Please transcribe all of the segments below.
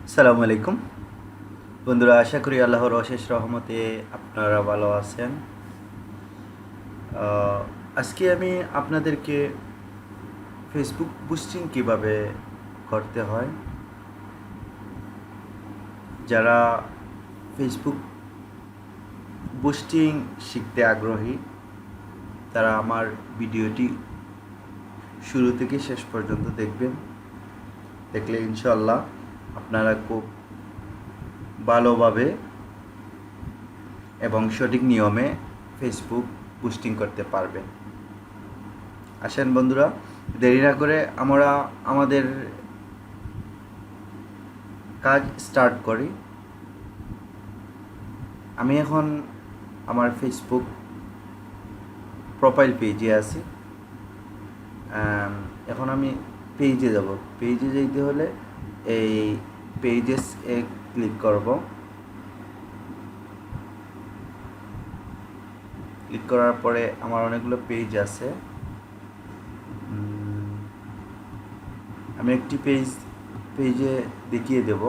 আসসালামু আলাইকুম বন্ধুরা, আশা করি আল্লাহর অশেষ রহমতে আপনারা ভালো আছেন। আজকে আমি আপনাদেরকে ফেসবুক বুস্টিং কিভাবে করতে হয়, যারা ফেসবুক বুস্টিং শিখতে আগ্রহী তারা আমার ভিডিওটি শুরু থেকে শেষ পর্যন্ত দেখবেন। দেখলে ইনশাআল্লাহ আপনারা খুব ভালোভাবে এবং সঠিক নিয়মে ফেসবুক বুস্টিং করতে পারবেন। আসেন বন্ধুরা, দেরি না করে আমরা আমাদের কাজ স্টার্ট করি। আমি এখন আমার ফেসবুক প্রোফাইল পেজে আছি। এখন আমি পেজে যাব। পেজে যেতে হলে এই পেজেস এ ক্লিক করব। ক্লিক করার পরে আমার অনেকগুলো পেজ আছে। আমি একটি পেজে দেখিয়ে দেব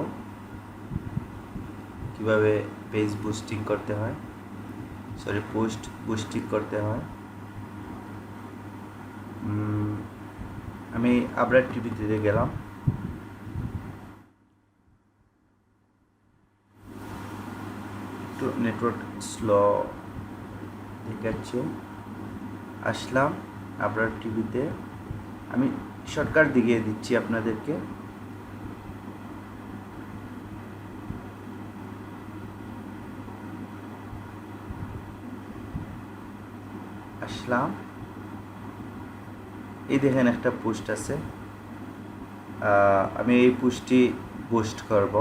কিভাবে পেজ বুস্টিং করতে হয়, পোস্ট বুস্টিং করতে হয়। আমি আবরার টিভিতে গেলাম। একটু নেটওয়ার্ক স্লো দেখাচ্ছে। আসলাম আবরার টিভিতে। আমি শর্টকাট দেখিয়ে দিচ্ছি আপনাদেরকে। আসলাম, এই দেখেন একটা পোস্ট আছে। আমি এই পোস্টটি পোস্ট করব।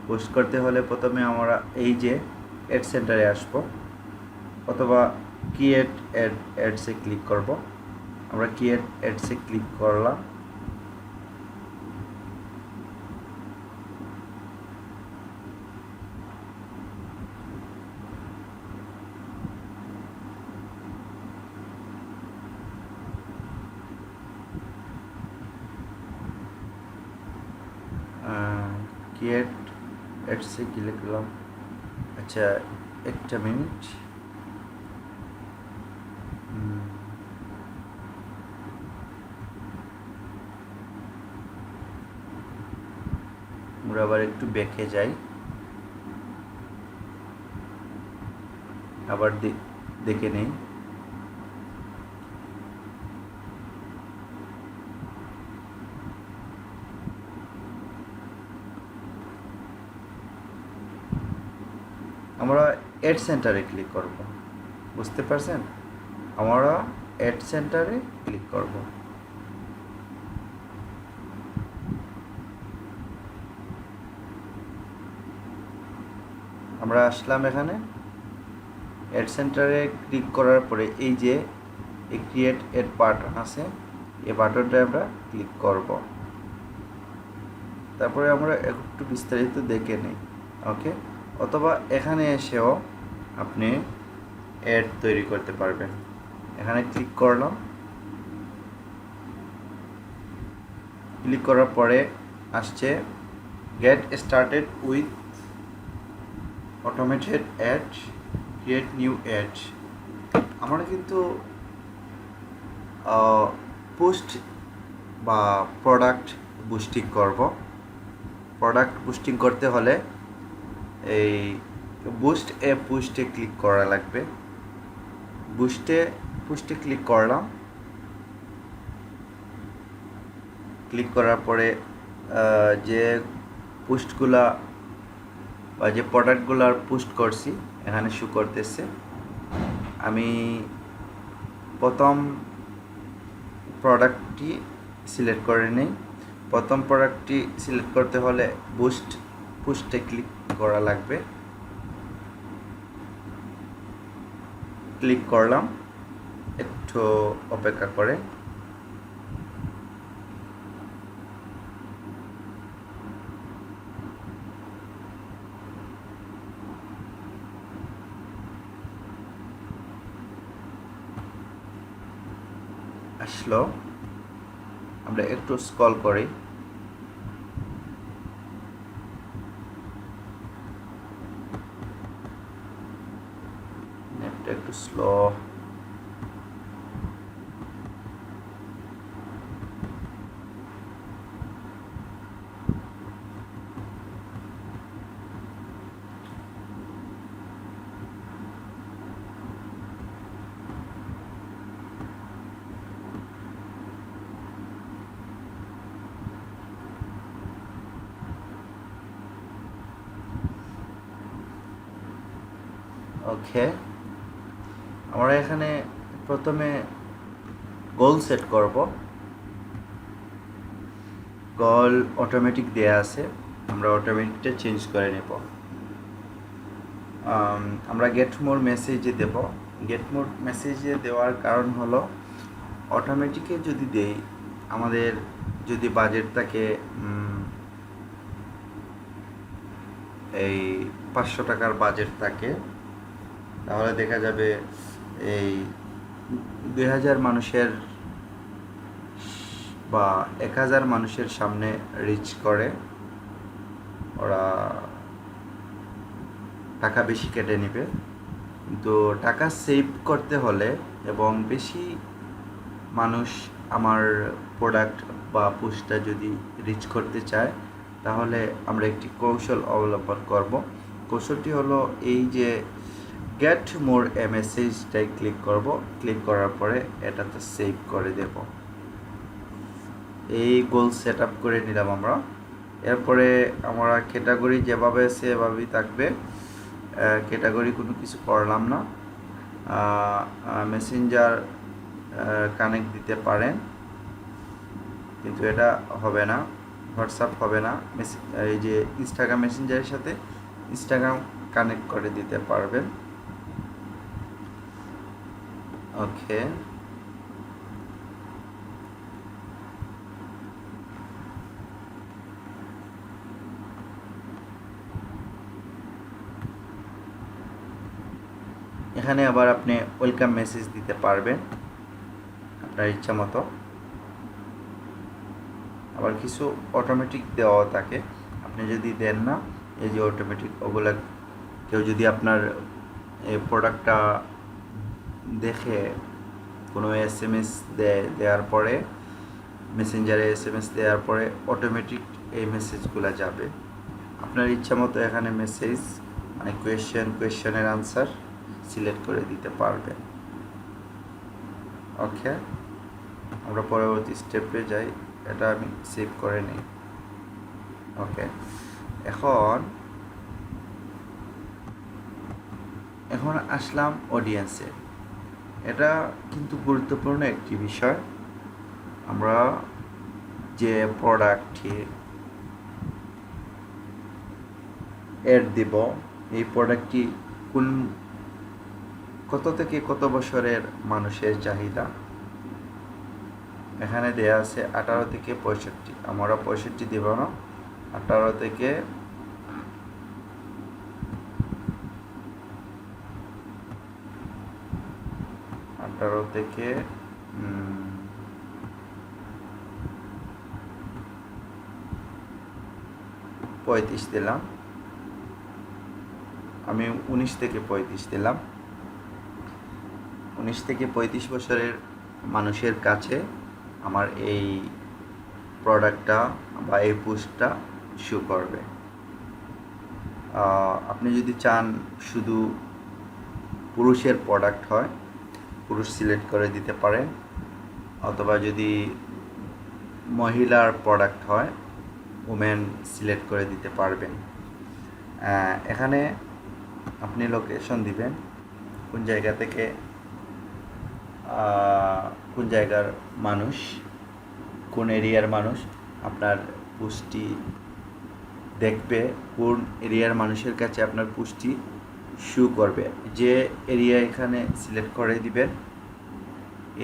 পোস্ট করতে হলে প্রথমে আমরা এই যে অ্যাড সেন্টারে আসব, অথবা ক্রিয়েট অ্যাডসে ক্লিক করব। আমরা ক্রিয়েট অ্যাডসে ক্লিক করলাম। ক্রিয়েট অ্যাডসে ক্লিক করলাম। আচ্ছা, একটা মিনিট। আমরা আবার একটু ব্যাকে যাই, আবার দেখে নেই। আমরা অ্যাড সেন্টারে ক্লিক করব। বুঝতে পারছেন? আমরা অ্যাড সেন্টারে ক্লিক করব। আমরা আসলাম এখানে। অ্যাড সেন্টারে ক্লিক করার পরে এই যে এই ক্রিয়েট অ্যাড বাটন আছে, এই বাটনটা আমরা ক্লিক করব। তারপরে আমরা একটু বিস্তারিত দেখে নিই। ওকে, অথবা এখানে এসেও আপনি অ্যাড তৈরি করতে পারবেন। এখানে ক্লিক করলাম। ক্লিক করার পরে আসছে get started with automated ad, create new ad. আমরা কিন্তু পোস্ট বা প্রোডাক্ট বুস্টিং করব। প্রোডাক্ট বুস্টিং করতে হলে এই পোস্টে ক্লিক করা লাগবে। পোস্টে ক্লিক করলাম। ক্লিক করার পরে যে পোস্টগুলা বা যে প্রোডাক্টগুলার পোস্ট করছি এখানে শো করতেছে। আমি প্রথম প্রোডাক্টটি সিলেক্ট করে নিই। প্রথম প্রোডাক্টটি সিলেক্ট করতে হলে পোস্টে ক্লিক করা লাগবে। ক্লিক করলাম, একটু অপেক্ষা করে। আসলো, আমরা একটু স্ক্রল করি। একটু স্লো। ওকে, আমরা এখানে প্রথমে গোল সেট করব। গোল অটোমেটিক দেয়া আছে, আমরা অটোমেটিকটা চেঞ্জ করে নেব। আমরা গেট মোর মেসেজে দেব। গেট মোর মেসেজে দেওয়ার কারণ হলো অটোমেটিকে যদি দেই, আমাদের যদি বাজেট থাকে এই 500 টাকার বাজেট থাকে, তাহলে দেখা যাবে এই 2000 মানুষের বা 1000 মানুষের সামনে রিচ করে, ওরা টাকা বেশি কেটে নেবে। কিন্তু টাকা সেভ করতে হলে এবং বেশি মানুষ আমার প্রোডাক্ট বা পোস্টটা যদি রিচ করতে চায়, তাহলে আমরা একটি কৌশল অবলম্বন করব। কৌশলটি হলো এই যে গেট মোর এ মেসেজটাই ক্লিক করব। ক্লিক করার পরে এটাতে সেভ করে দেব। এই গোল সেট আপ করে নিলাম আমরা। এরপরে আমরা ক্যাটাগরি যেভাবে আছে এভাবেই থাকবে, ক্যাটাগরি কোনো কিছু করলাম না। মেসেঞ্জার কানেক্ট দিতে পারেন, কিন্তু এটা হবে না, হোয়াটসঅ্যাপ হবে না। এই যে ইনস্টাগ্রাম মেসেঞ্জারের সাথে ইনস্টাগ্রাম কানেক্ট করে দিতে পারবেন। ওকে, এখানে আবার আপনি ওয়েলকাম মেসেজ দিতে পারবেন আপনার ইচ্ছা মতো। আবার কিছু অটোমেটিক দেওয়া থাকে, আপনি যদি দেন না, এই যে অটোমেটিক ওগুলা কেউ যদি আপনার এই প্রোডাক্টটা দেখে কোনো SMS দেওয়ার পরে, মেসেঞ্জারে SMS দেওয়ার পরে অটোমেটিক এই মেসেজগুলো যাবে। আপনার ইচ্ছা মতো এখানে মেসেজ মানে কোয়েশ্চেনের আনসার সিলেক্ট করে দিতে পারবেন। ওকে, আমরা পরবর্তী স্টেপে যাই। এটা আমি সেভ করে নিই। ওকে, এখন আসলাম অডিয়েন্সে। এটা কিন্তু গুরুত্বপূর্ণ একটি বিষয়। আমরা যে প্রোডাক্টটি অ্যাড দিব, এই প্রোডাক্টটি কত থেকে কত বছরের মানুষের চাহিদা। এখানে দেয়া আছে 18 থেকে 65। আমরা 65 দেব না, 18 থেকে 35 দিলাম। আমি 19 থেকে 35 দিলাম। 19 থেকে 35 বছরের মানুষের কাছে আমার এই প্রোডাক্টটা বা এই পোস্টটা শো করবে। আপনি যদি চান শুধু পুরুষের প্রোডাক্ট হয়, পুরুষ সিলেক্ট করে দিতে পারেন, অথবা যদি মহিলার প্রোডাক্ট হয়, উমেন সিলেক্ট করে দিতে পারবেন। এখানে আপনি লোকেশন দিবেন, কোন জায়গা থেকে কোন জায়গার মানুষ, কোন এরিয়ার মানুষ আপনার পোস্টটি দেখবে, কোন এরিয়ার মানুষের কাছে আপনার পোস্টটি শো করবে। যে এরিয়া এখানে সিলেক্ট করে দিবেন,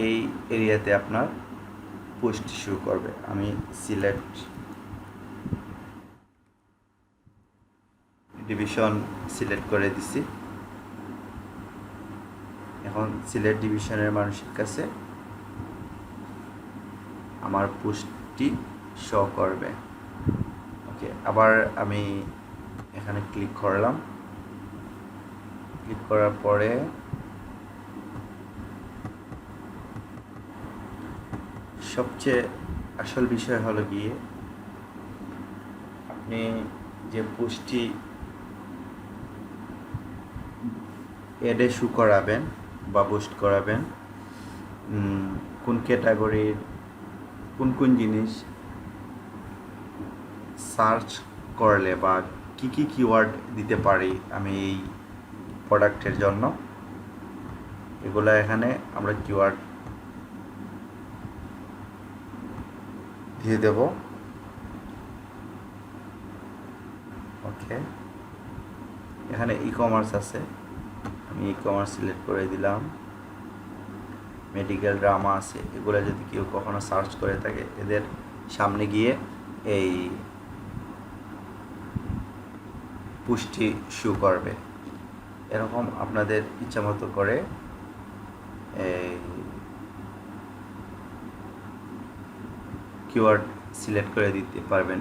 এই এরিয়াতে আপনার পোস্ট শো করবে। আমি সিলেক্ট ডিভিশন সিলেক্ট করে দিছি। এখন সিলেক্ট ডিভিশনের মানুষের কাছে আমার পোস্টটি শো করবে। ওকে, আবার আমি এখানে ক্লিক করলাম। ক্লিক করার পরে সবচেয়ে আসল বিষয় হলো গিয়ে আপনি যে পোস্টটি অ্যাডে শু করাবেন বা বুস্ট করাবেন, কোন ক্যাটাগরির কোন জিনিস সার্চ করলে বা কি কিওয়ার্ড দিতে পারি আমি এই প্রোডাক্টের জন্য, এগুলো এখানে আমরা কিওয়ার্ড দিয়ে দেব। ওকে, এখানে ই কমার্স আছে, আমি ই কমার্স সিলেক্ট করে দিলাম। মেডিকেল ড্রামা আছে, এগুলো যদি কেউ কখনো সার্চ করে থাকে এদের সামনে গিয়ে এই পুষ্টি শু করবে। এরকম আপনাদের ইচ্ছা মতো করে এই কিওয়ার্ড সিলেক্ট করে দিতে পারবেন।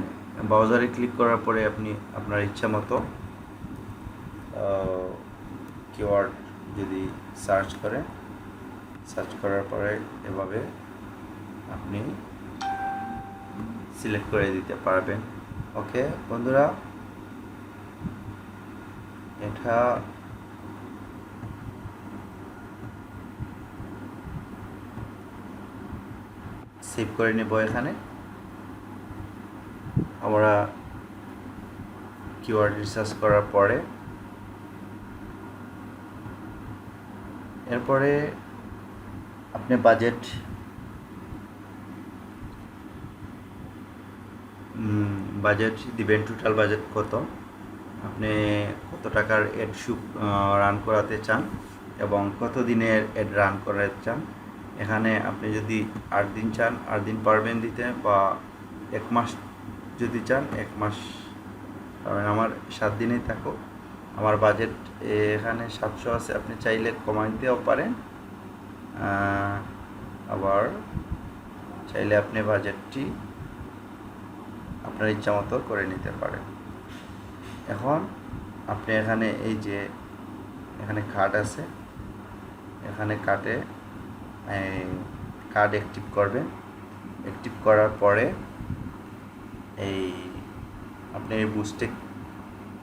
ব্রাউজারে ক্লিক করার পরে আপনি আপনার ইচ্ছা মতো কিওয়ার্ড যদি সার্চ করার পরে এভাবে আপনি সিলেক্ট করে দিতে পারবেন। ওকে বন্ধুরা, এটা সেভ করে নেব। এখানে আমরা কিওয়ার্ড রিসার্চ করার পরে এরপরে আপনি বাজেট দিবেন, টোটাল বাজেট কত, আপনি কত টাকার অ্যাড রান করাতে চান এবং কত দিনের অ্যাড রান করাতে চান। এখানে আপনি যদি 8 দিন চান 8 দিন পারবেন দিতে, বা 1 মাস যদি চান 1 মাস পারবেন। আমার 7 দিনেই থাকুক, আমার বাজেট এখানে 700 আছে, আপনি চাইলে কমাই দিতেও পারেন, আবার চাইলে আপনি বাজেটটি আপনার ইচ্ছা মতো করে নিতে পারেন। এখন আপনি এখানে এই যে এখানে কার্ড আছে, এখানে কার্ড অ্যাক্টিভ করবেন। অ্যাক্টিভ করার পরে এই আপনি এই বুস্টে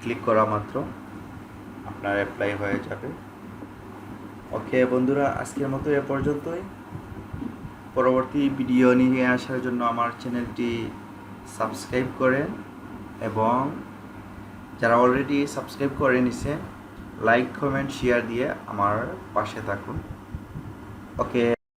ক্লিক করা মাত্র আপনার অ্যাপ্লাই হয়ে যাবে। ওকে বন্ধুরা, আজকের মতো এ পর্যন্তই। পরবর্তী ভিডিও নিয়ে আসার জন্য আমার চ্যানেলটি সাবস্ক্রাইব করেন, এবং যারা অলরেডি সাবস্ক্রাইব করে নিছেন লাইক কমেন্ট শেয়ার দিয়ে আমার পাশে থাকুন। ওকে।